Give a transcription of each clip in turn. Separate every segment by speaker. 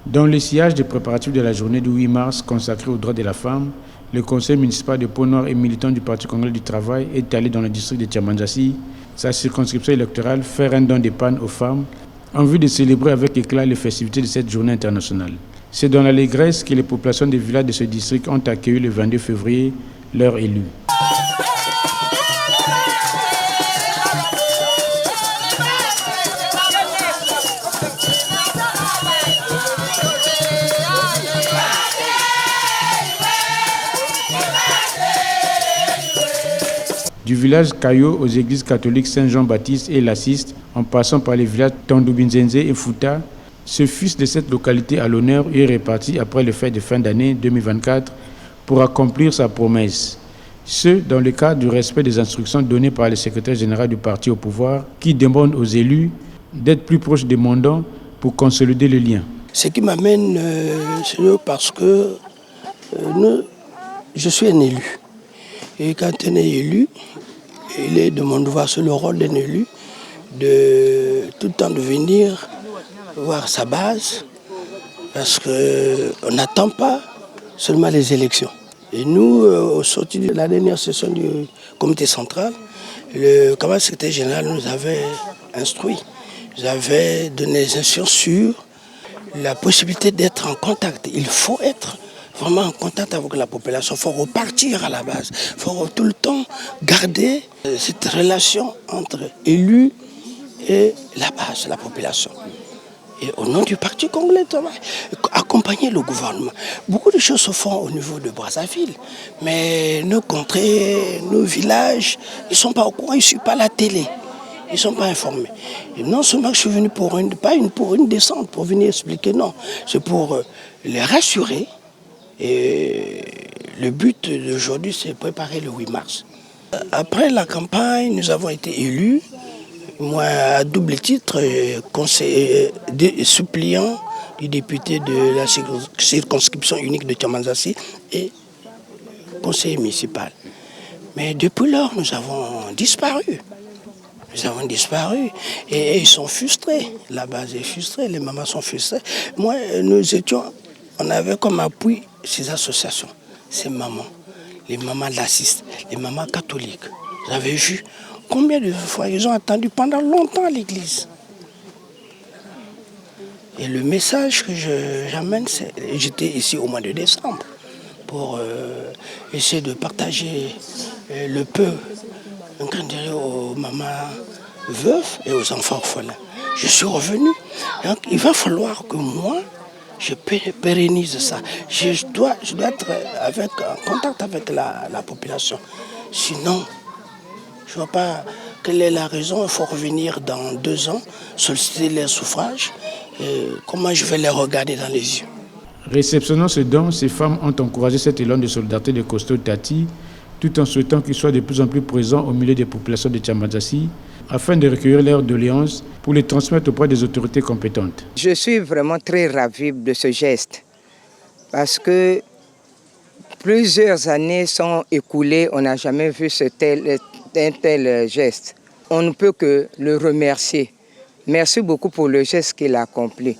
Speaker 1: Dans le sillage des préparatifs de la journée du 8 mars consacrée aux droits de la femme, le conseil municipal de Pont-Noir et militant du Parti congolais du travail est allé dans le district de Tiamanjassi, sa circonscription électorale, faire un don de panne aux femmes en vue de célébrer avec éclat les festivités de cette journée internationale. C'est dans l'allégresse que les populations des villages de ce district ont accueilli le 22 février leur élu. Du village Kayo aux églises catholiques Saint-Jean-Baptiste et Lassiste, en passant par les villages Tandubinzenze et Fouta, ce fils de cette localité à l'honneur est reparti après le fête de fin d'année 2024 pour accomplir sa promesse. Ce, dans le cadre du respect des instructions données par le secrétaire général du parti au pouvoir, qui demande aux élus d'être plus proches des mandants pour consolider le lien.
Speaker 2: Ce qui m'amène, c'est parce que je suis un élu. Et quand on est élu, il est de mon devoir, c'est le rôle d'un élu, de tout le temps de venir voir sa base, parce qu'on n'attend pas seulement les élections. Et nous, au sortir de la dernière session du comité central, le camarade secrétaire général nous avait instruit, nous avait donné des instructions sur la possibilité d'être en contact. Il faut être vraiment en contact avec la population, il faut repartir à la base, il faut tout le temps garder cette relation entre élus et la base, la population. Et au nom du Parti congolais, accompagner le gouvernement. Beaucoup de choses se font au niveau de Brazzaville, mais nos contrées, nos villages, ils ne sont pas au courant, ils ne suivent pas la télé. Ils ne sont pas informés. Et non seulement je suis venu pour une descente, pour venir expliquer, non. C'est pour les rassurer. Et le but d'aujourd'hui, c'est préparer le 8 mars. Après la campagne, nous avons été élus. Moi, à double titre, conseiller suppléant du député de la circonscription unique de Tiamanjassi et conseiller municipal. Mais depuis lors, nous avons disparu. Nous avons disparu et ils sont frustrés. La base est frustrée, les mamans sont frustrées. Moi, on avait comme appui ces associations, ces mamans, les mamans lassistes, les mamans catholiques. Vous avez vu combien de fois ils ont attendu pendant longtemps à l'église. Et le message que j'amène, j'étais ici au mois de décembre pour essayer de partager le peu aux mamans veuves et aux enfants orphelins. Je suis revenu. Donc, il va falloir que moi, je pérennise ça. Je dois être en contact avec la population. Sinon, je ne vois pas quelle est la raison. Il faut revenir dans 2 ans, solliciter les suffrages. Comment je vais les regarder dans les yeux.
Speaker 1: Réceptionnant ce don, ces femmes ont encouragé cet élan de solidarité de Costo Tati, tout en souhaitant qu'ils soient de plus en plus présents au milieu des populations de Tiamanjassi, afin de recueillir leurs doléances pour les transmettre auprès des autorités compétentes.
Speaker 3: Je suis vraiment très ravie de ce geste, parce que plusieurs années sont écoulées, on n'a jamais vu un tel geste. On ne peut que le remercier. Merci beaucoup pour le geste qu'il a accompli.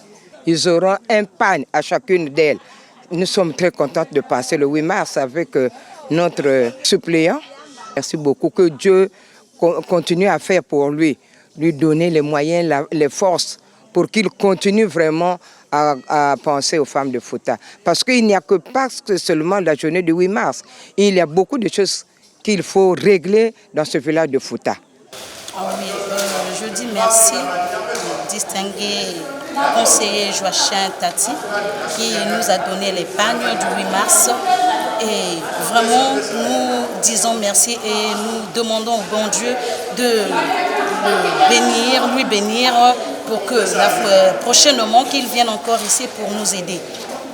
Speaker 3: Ils auront un pain à chacune d'elles. Nous sommes très contents de passer le 8 mars avec notre suppléant. Merci beaucoup, que Dieu continue à faire pour lui donner les moyens, les forces pour qu'il continue vraiment à penser aux femmes de Fouta. Parce qu'il n'y a que pas seulement la journée du 8 mars, il y a beaucoup de choses qu'il faut régler dans ce village de Fouta.
Speaker 4: Je dis merci au distingué conseiller Joachim Tati qui nous a donné les pagnes du 8 mars. Et vraiment, nous disons merci et nous demandons au bon Dieu de lui bénir pour que prochainement qu'il vienne encore ici pour nous aider.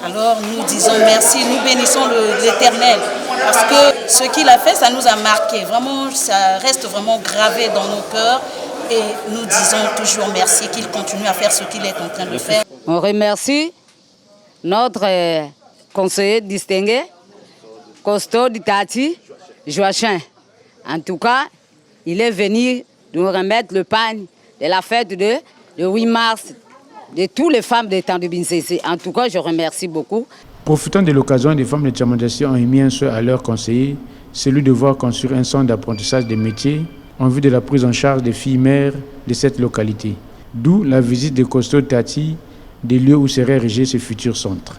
Speaker 4: Alors nous disons merci, nous bénissons l'Éternel parce que ce qu'il a fait, ça nous a marqué. Vraiment, ça reste vraiment gravé dans nos cœurs et nous disons toujours merci qu'il continue à faire ce qu'il est en train de faire.
Speaker 5: On remercie notre conseiller distingué, Costo Tati, Joachim. En tout cas, il est venu nous remettre le pain de la fête de 8 mars de toutes les femmes de Tandoubinsese. En tout cas, je remercie beaucoup.
Speaker 1: Profitant de l'occasion, les femmes de Tchamadassi ont émis un souhait à leurs conseillers, celui de voir construire un centre d'apprentissage des métiers en vue de la prise en charge des filles mères de cette localité. D'où la visite de Costo Tati, des lieux où serait érigé ce futur centre.